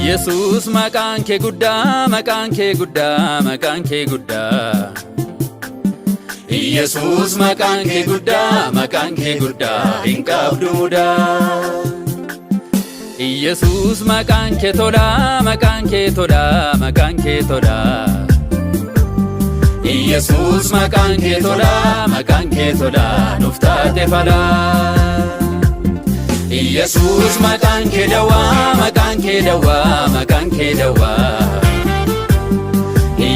Yesus maqaan kee guddaa, maqaan kee guddaa, maqaan kee guddaa. Yesus maqaan kee guddaa, maqaan kee guddaa hin qabdu mudaa. Yesus maqaan kee tolaa, maqaan kee tolaa, maqaan kee tolaa. Yesus maqaan kee tolaa, maqaan kee tolaa nuuf taate falaa. Yesus maqaan kee dawaa, maqaan kee dawaa, maqaan kee dawaa.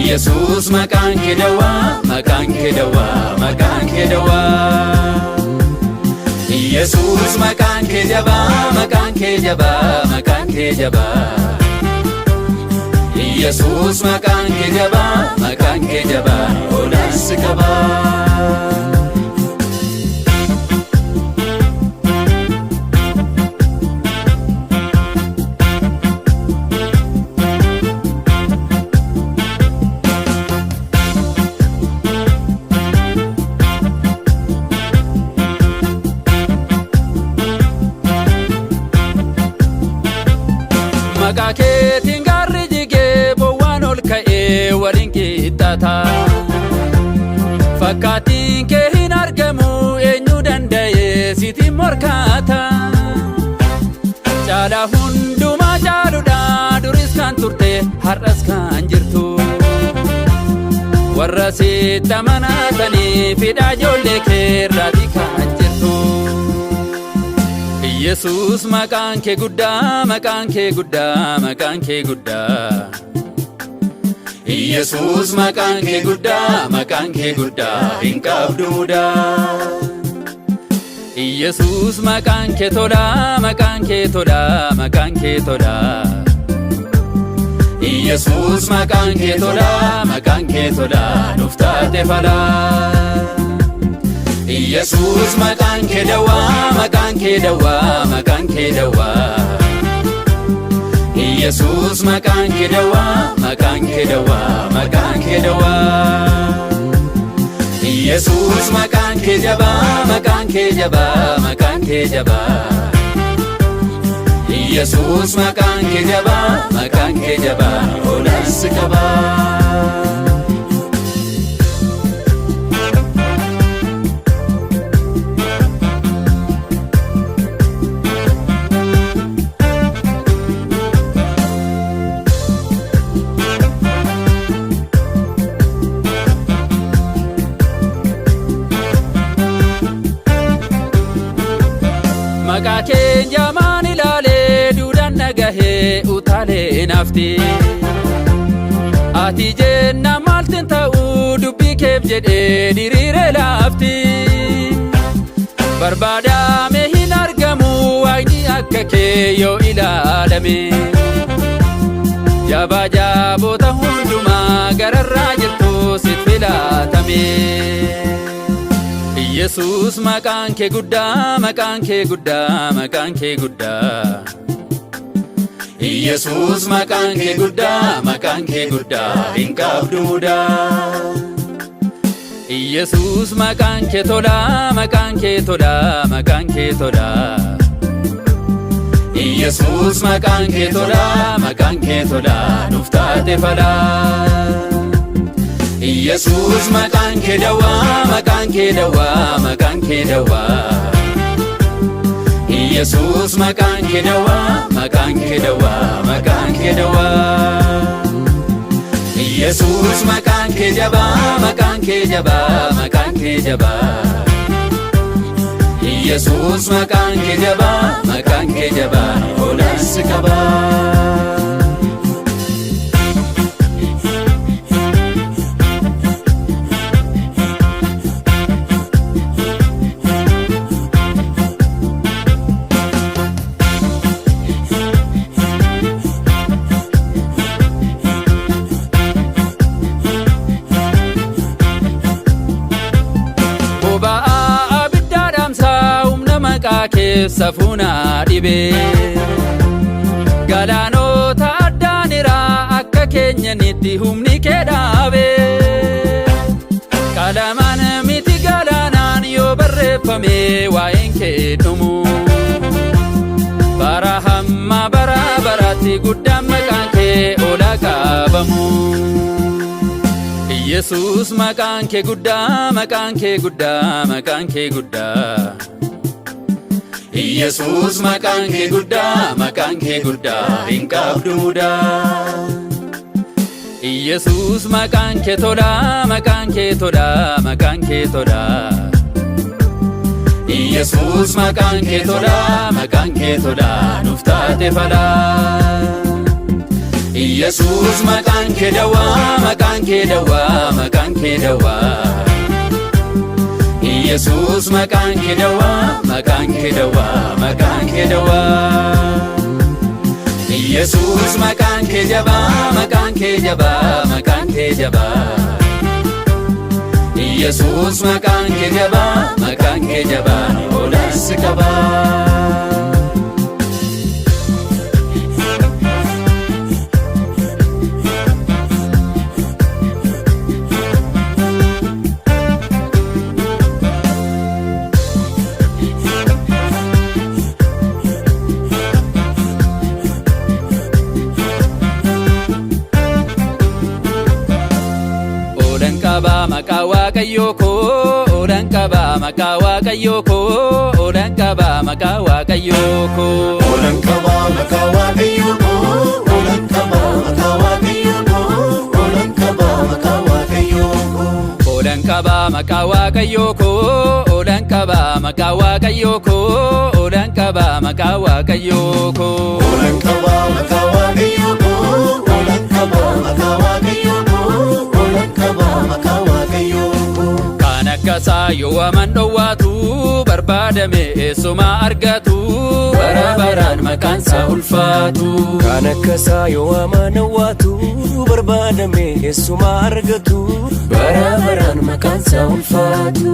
Yesus maqaan kee dawaa, maqaan kee dawaa, maqaan kee dawaa. Yesus maqaan kee jabaa, maqaan kee jabaa, maqaan kee jabaa. Yesus maqaan kee jabaa, maqaan kee jabaa olaansi qabaa. Maqaa keetiin gaarri jigee bowwaan ol ka'ee waliin qixxaata. Fakkaatiin kee hin argamu eenyu danda'ee sitti morkaata. Caalaa hundumaa caaludha duris kan turte har'as kan jirtu. Warra sitti amanatanii fidhaa ijoollee kee irraati kan jirtu. Yesus maqaan kee guddaa, maqaan kee guddaa, maqaan kee guddaa. Yesus maqaan kee guddaa, maqaan kee guddaa hin qabdu mudaa. Yesus maqaan kee tolaa, maqaan kee tolaa, maqaan kee tolaa. Yesus maqaan kee tolaa, maqaan kee tolaa nuuf taate falaa. Yesus maqaan kee dawaa, maqaan kee dawaa, maqaan kee dawaa. Yesus maqaan kee dawaa, maqaan kee dawaa, maqaan kee dawaa. Yesus maqaan kee jabaa, maqaan kee jabaa, maqaan kee jabaa. Yesus maqaan kee jabaa, maqaan kee jabaa olaansi qabaa. Maqaa kee jamaan ilaalee duudhaan dhagahee utaalee naafti. Ati jenna maaltiin ta'uu dubbii keef jedhee diriiree laafti. Barbaadamee hin argamu waaqni akka kee yoo ilaalame. Jabaa jaboota hundumaa gararraa jirtu sitti filatame. Yesus maqaan kee guddaa, maqaan kee guddaa, maqaan kee guddaa. Yesus maqaan kee guddaa, maqaan kee guddaa hin qabdu mudaa. Yesus maqaan kee tolaa, maqaan kee tolaa, maqaan kee tolaa. Yesus maqaan kee tolaa, maqaan kee tolaa nuuf taate falaa. Yesus maqaan kee dawaa, maqaan kee dawaa, maqaan kee dawaa. Yesus maqaan kee dawaa, maqaan kee dawaa, maqaan kee dawaa. Yesus maqaan kee jabaa, maqaan kee jabaa, maqaan kee jabaa. Yesus maqaan kee jabaa, maqaan kee jabaa olaansi qabaa. Keessa fuunaa dhibee galaanota addaaniraa akka keenyanitti humni kee dhaabee. Qalamaan miti galaanaan yoo barreeffame waa'een kee dhumu. Bara hamma bara baraatti guddaan maqaan kee ola qabamu. Yesus maqaan kee guddaa, maqaan kee guddaa, maqaan kee guddaa. Yesus maqaan kee guddaa, maqaan kee guddaa hin qabdu mudaa. Yesus maqaan kee tolaa, maqaan kee tolaa, maqaan kee tolaa. Yesus maqaan kee tolaa, maqaan kee tolaa nuuf taate falaa. Yesus maqaan kee dawaa, maqaan kee dawaa, maqaan kee dawaa. Yesus maqaan kee dawaa, maqaan kee dawaa, maqaan kee dawaa. Yesus maqaan kee jabaa, maqaan kee jabaa, maqaan kee jabaa. Yesus maqaan kee jabaa, maqaan kee jabaa olaas qabaa. Maqaa Waaqayyoo koo, olaan qabaa maqaa Waaqayyoo koo, olaan qabaa maqaa Waaqayyoo koo. Olaan qabaa maqaa Waaqayyoo koo, olaan qabaa maqaa Waaqayyoo koo, olaan qabaa maqaa Waaqayyoo koo. Olaan qabaa maqaa Waaqayyoo koo, olaan qabaa maqaa Waaqayyoo koo, olaan qabaa maqaa Waaqayyoo koo. Olaan qabaa maqaa Waaqayyoo koo, olaan qabaa maqaa Waaqayyoo koo, olaan qabaa maqaa Waaqayyoo koo. Kan akkasaa yoo aman dhowwaatu barbaadame eessuma argatu, bara baraan maqaan isaa ulfaatu. Kan akkasaa yoo aman dhowwaatu barbaadame eessuma argatu, bara baraan maqaan isaa ulfaatu.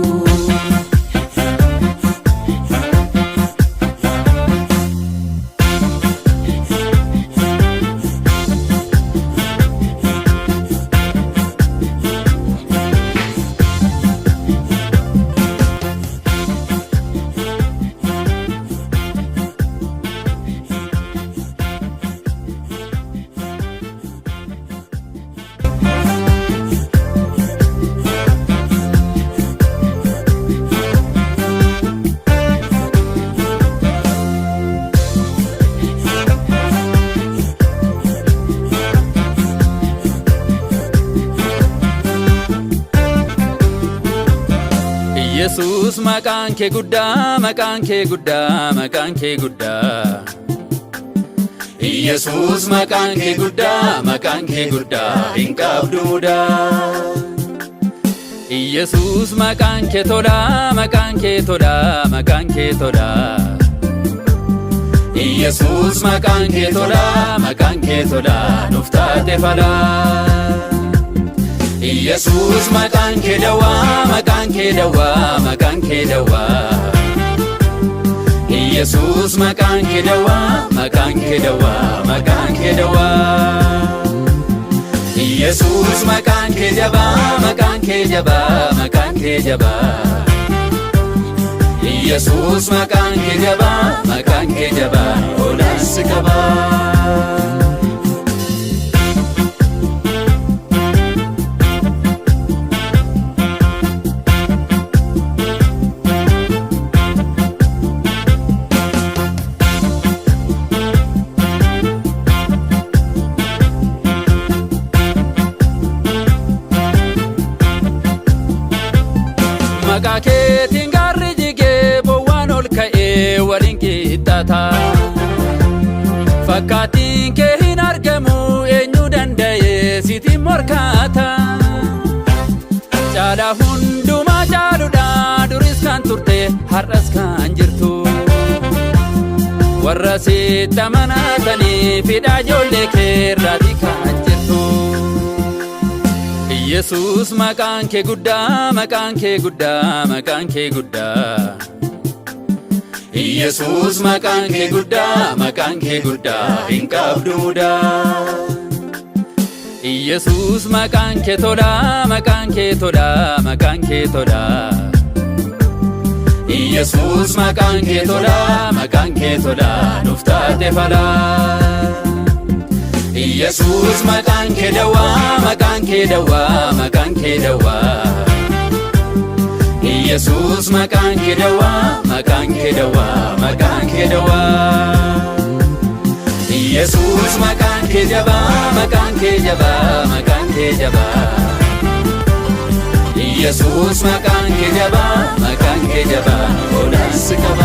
Yesus maqaan kee guddaa, maqaan kee guddaa, maqaan kee guddaa. Yesus maqaan kee guddaa, maqaan kee guddaa hin qabdu mudaa. Yesus maqaan kee tolaa, maqaan kee tolaa, maqaan kee tolaa. Yesus maqaan kee tolaa, maqaan kee tolaa nuuf taate falaa. Yesus maqaan kee dawaa, maqaan kee dawaa, maqaan kee dawaa. Yesus maqaan kee dawaa, maqaan kee dawaa, maqaan kee dawaa. Yesus maqaan kee jabaa, maqaan kee jabaa, maqaan kee jabaa. Yesus maqaan kee jabaa, maqaan kee jabaa olaas qabaa. Maqaa keetiin gaarri jigee bowwaan ol ka'ee waliin qixxaata. Fakkaatiin kee hin argamu eenyu danda'ee sitiin morkaata. Caalaa hundumaa caaludha duris kan turte har'as kan jirtu. Warra sitti amanatanii fidhaa ijoollee kee irraati kan jirtu. Yesus maqaan kee guddaa, maqaan kee guddaa, maqaan kee guddaa. Yesus maqaan kee guddaa, maqaan kee guddaa hin qabdu mudaa. Yesus maqaan kee tolaa, maqaan kee tolaa, maqaan kee tolaa. Yesus maqaan kee tolaa, maqaan kee tolaa nuuf taate falaa. ኢየሱስ መቃን ኬደዋ መቃን ኬደዋ መቃን ኬደዋ ኢየሱስ መቃን ኬደዋ መቃን ኬደዋ መቃን ኬደዋ ኢየሱስ መቃን ኬጀባ መቃን ኬጀባ መቃን ኬጀባ ኢየሱስ መቃን ኬጀባ መቃን ኬጀባ ኦዳንስ ቀባ